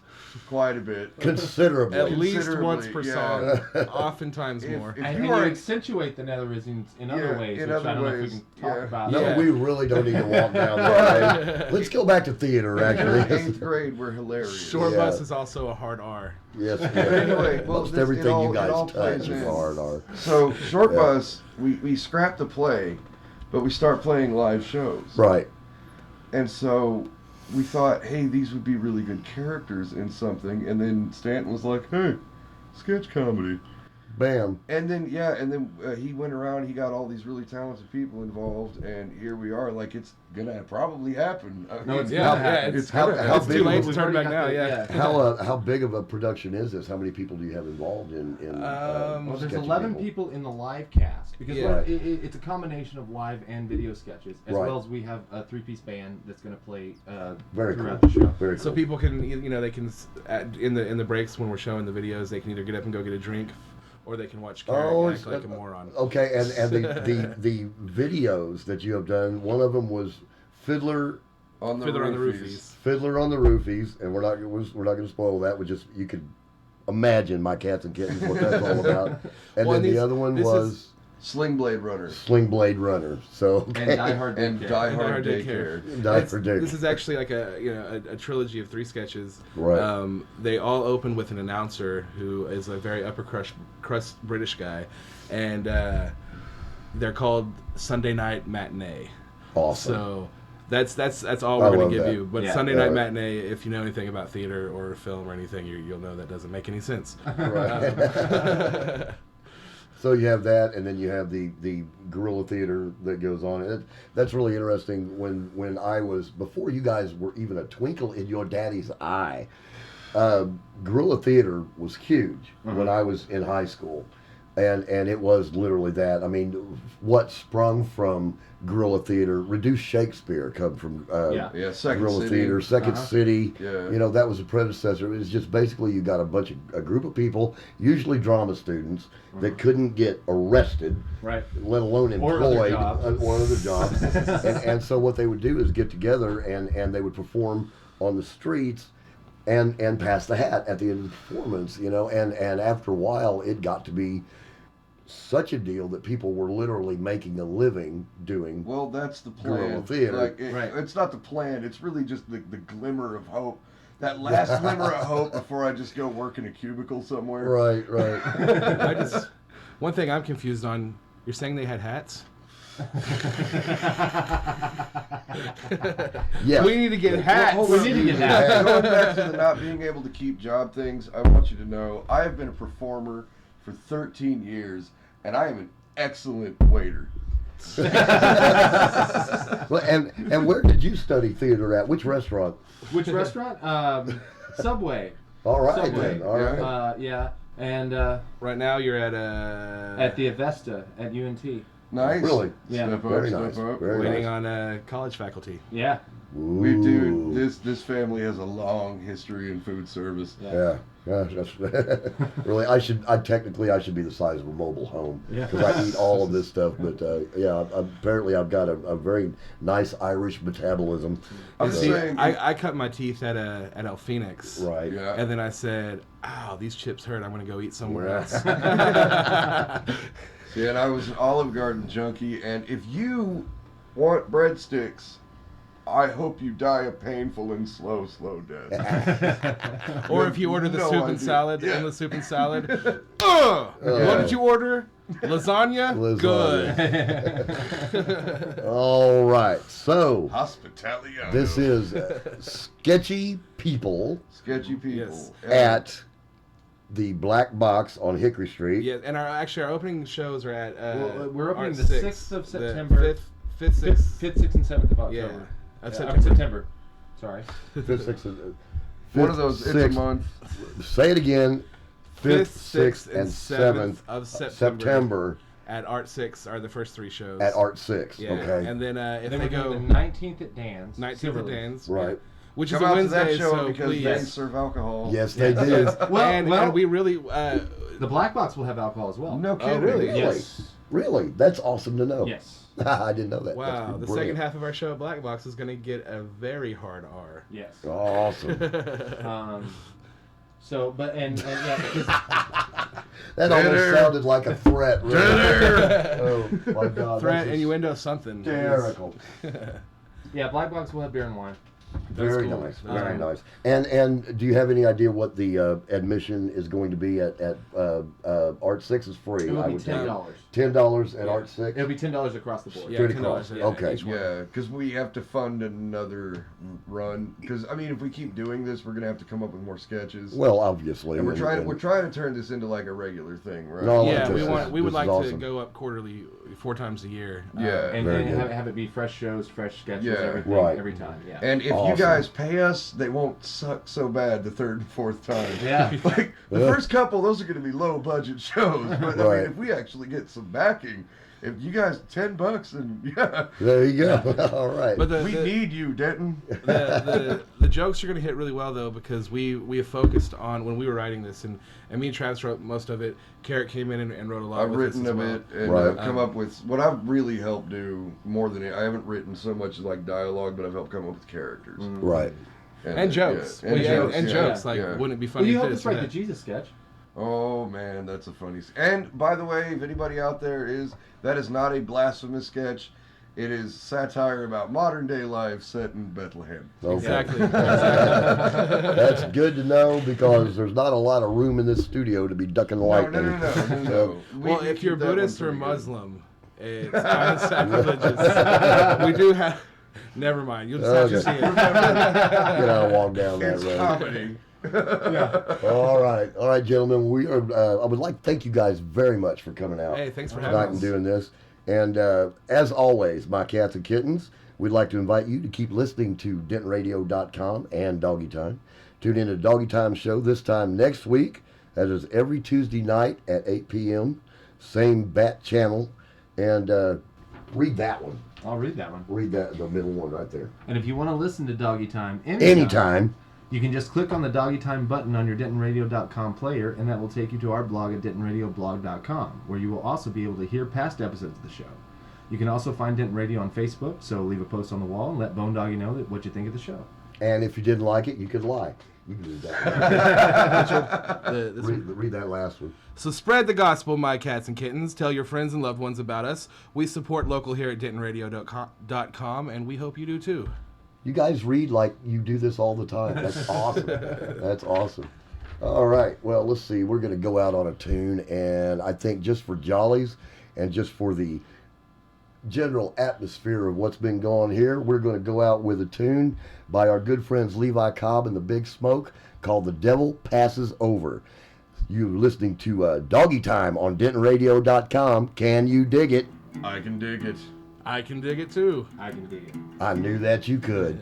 quite a bit. Considerably. At least once per song. Oftentimes more. And you accentuate the nether regions in other ways, which I don't know if we can talk about. No, we really don't need to walk down that. Let's go back to theater, actually. In 8th grade, we're hilarious. Short Bus is also a hard R. Yes. But anyway, most everything you guys touch is hard R. So, Short Bus, we scrapped the play, but we start playing live shows. Right. And so we thought, hey, these would be really good characters in something. And then Stanton was like, hey, sketch comedy. Bam. And then, he went around, he got all these really talented people involved, and here we are. Like, it's going to probably happen. No, it's gonna happen. It's too late to turn back now, How big of a production is this? How many people do you have involved in well, there's 11 people in the live cast, because it's a combination of live and video sketches, as well as we have a 3-piece band that's going to play throughout the show. Very cool. So people can, they can, in the breaks when we're showing the videos, they can either get up and go get a drink, or they can watch Karen act like a moron. Okay, and the videos that you have done, one of them was Fiddler on the Roofies. Fiddler on the Roofies, and we're not going to spoil that. We just, you could imagine My Cats and Kittens, what that's all about. And then the other one was Sling Blade Runner. Sling Blade Runner. So and Die Hard Daycare. And Die Hard Daycare. This is actually like a trilogy of 3 sketches. Right. They all open with an announcer who is a very upper crust British guy, and they're called Sunday Night Matinee. Awesome. So that's all we're going to give you. But Sunday Night Matinee, if you know anything about theater or film or anything, you'll know that doesn't make any sense. Right. So you have that, and then you have the guerrilla theater that goes on. That's really interesting. When I was, before you guys were even a twinkle in your daddy's eye, guerrilla theater was huge when I was in high school. And it was literally that. I mean, what sprung from guerrilla theater, reduced Shakespeare come from Second guerrilla City. theater, Second City. Yeah. You know, that was a predecessor. It was just basically you got a group of people, usually drama students, that couldn't get arrested, right, let alone employed on other jobs. and so what they would do is get together and they would perform on the streets and pass the hat at the end of the performance, you know, and after a while it got to be such a deal that people were literally making a living doing that's the plan. Guerrilla theater. Like, it's not the plan, it's really just the glimmer of hope. That last glimmer of hope before I just go work in a cubicle somewhere. Right. One thing I'm confused on, you're saying they had hats? Yeah. We need to get hats. We need to get hats. Going back to the not being able to keep job things, I want you to know I have been a performer for 13 years, and I am an excellent waiter. Well, and where did you study theater at? Which restaurant? Which restaurant? Subway. All right, Subway. then. All right. And right now you're at the Avesta at UNT. Nice. Really? Yeah. Step up, Very step nice. up. Very waiting nice. on college faculty. Yeah. Dude, this family has a long history in food service. Yeah. That's really. I should be the size of a mobile home because I eat all of this stuff. But apparently I've got a very nice Irish metabolism. I cut my teeth at El Phoenix. Right. Yeah. And then I said, "Ow, these chips hurt. I'm gonna go eat somewhere else." See, and I was an Olive Garden junkie, and if you want breadsticks, I hope you die a painful and slow death. Or if you order the soup and salad, Yeah. endless soup and salad. What did you order? Lasagna? Good. All right. So Hospitaliano. this is Sketchy People Sketchy People Yes. at the Black Box on Hickory Street. Yeah, and our opening shows are at. We're opening Art the 6th of September. 5th, 6th, and 7th of October. Yeah, of September. Sorry. 5th, 6th, one of those. It's a month. Say it again. 5th, 6th, and 7th of September. At Art 6 are the first 3 shows. At Art 6, yeah. okay. And then if then they go... the 19th at Dan's. 19th at Dan's. Right. Yeah. Which Come is a out Wednesday, to that show so because please. they serve alcohol. Yes, they do. And we really... the Black Box will have alcohol as well. No kidding. Oh, really? Yes. Really? That's awesome to know. Yes. I didn't know that. Wow, That's the second half of our show at Black Box is going to get a very hard R. Yes. Awesome. So, but and yeah, that almost sounded like a threat. Really. Oh my God! Threat, innuendo, something. Hysterical. Yeah, Black Box will have beer and wine. Very nice, very nice. And do you have any idea what the admission is going to be at Art 6 is free? It will be $10. $10 at Art 6? It'll be $10 across the board. Yeah, Straight $10, across. yeah, Okay. Yeah, because we have to fund another run. Because I mean, if we keep doing this, we're gonna have to come up with more sketches. Well, obviously. And we're trying to turn this into like a regular thing, right? No, yeah, we would like to awesome. go up quarterly 4 times a year. Yeah, and have it be fresh shows, fresh sketches, everything, every time. Yeah. And if you guys pay us, they won't suck so bad the 3rd and 4th time. Yeah. Like the first couple, those are going to be low budget shows. But I mean, if we actually get some backing, if you guys $10 and yeah. There you go. All right. But we need you, Denton. The jokes are going to hit really well though because we have focused on when we were writing this and me and Travis wrote most of it. Carrot came in and wrote a lot. I've written a bit and I've come up with what I've really helped do more than I haven't written so much like dialogue, but I've helped come up with characters. Right. And jokes. Yeah. And jokes. Like, wouldn't it be funny? Well, you helped us write the Jesus sketch. Oh man, that's a funny. And by the way, if anybody out there that is not a blasphemous sketch. It is satire about modern day life set in Bethlehem. Okay. Exactly. That's good to know because there's not a lot of room in this studio to be ducking lightning. No. Well, if you're Buddhist or Muslim, it's kind of sacrilegious. We do have. Never mind. You'll just have to see it. You gotta walk down that road. It's comedy. All right, gentlemen. We are. I would like to thank you guys very much for coming out. Hey, thanks for having us. And doing this. And as always, my cats and kittens, we'd like to invite you to keep listening to DentonRadio.com and Doggy Time. Tune in to Doggy Time show this time next week. That is every Tuesday night at 8 p.m. Same bat channel. And read that one. I'll read that one. Read that, the middle one right there. And if you want to listen to Doggy Time anytime, you can just click on the Doggy Time button on your DentonRadio.com player, and that will take you to our blog at DentonRadioblog.com, where you will also be able to hear past episodes of the show. You can also find Denton Radio on Facebook, so leave a post on the wall and let Bone Doggy know what you think of the show. And if you didn't like it, you could lie. You can read that. Read that last one. So spread the gospel, my cats and kittens. Tell your friends and loved ones about us. We support local here at DentonRadio.com, and we hope you do too. You guys read like you do this all the time. That's awesome. That's awesome. All right. Well, let's see. We're going to go out on a tune, and I think just for jollies and just for the general atmosphere of what's been going here, we're going to go out with a tune by our good friends Levi Cobb and the Big Smoke called The Devil Passes Over. You're listening to Doggy Time on DentonRadio.com. Can you dig it? I can dig it. I can dig it too. I can dig it. I knew that you could.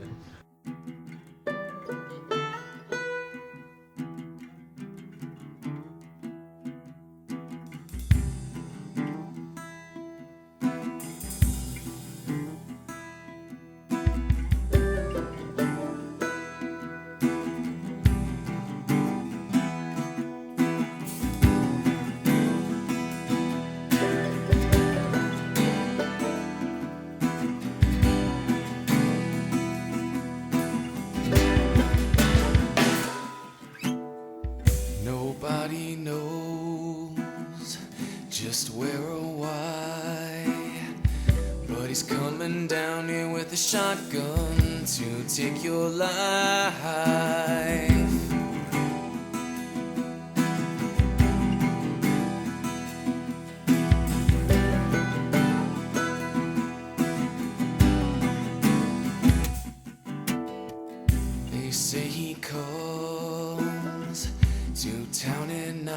Nobody knows just where or why, but he's coming down here with a shotgun to take your life. They say he comes to town at night.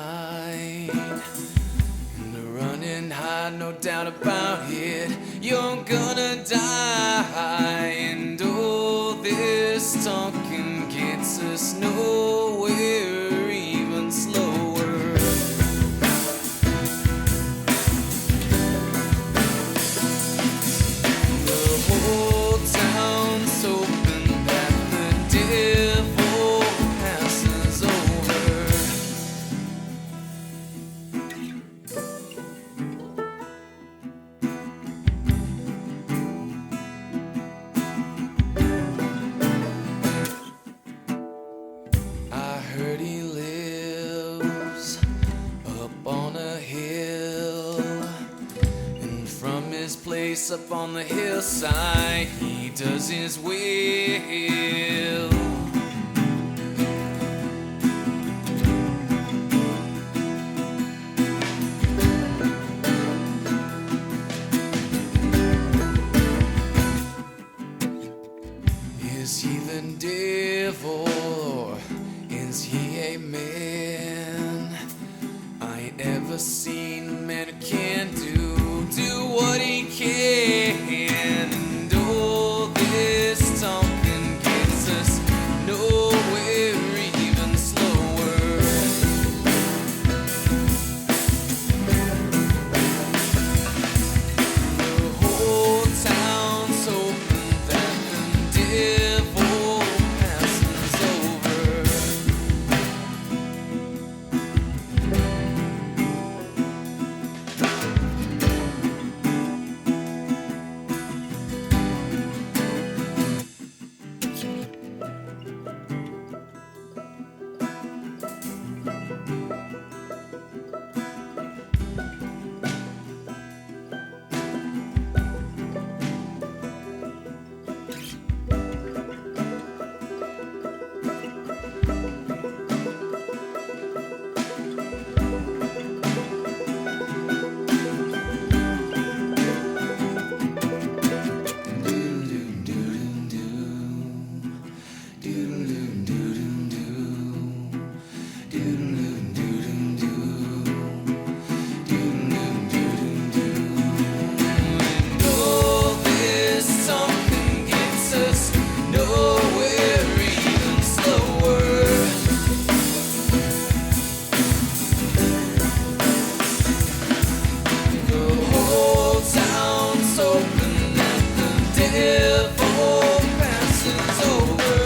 hide, no doubt about it. You're gonna die, and all this talking gets us nowhere, even slower. The whole town's hoping that the devil passes over. I heard he lives up on a hill, and from his place up on the hillside he does his will. Is he the devil or is he a man? I ain't ever seen a man who can do what he can. And all this talking gets us nowhere, even slower. The whole town's hoping that the devil passes over. And all this talking gets us nowhere, even slower. The whole town's hoping that the devil passes over.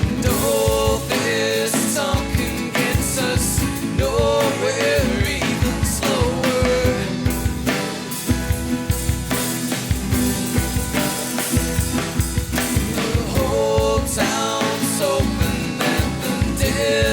And all this talking gets us nowhere, even slower. The whole town's hoping that the devil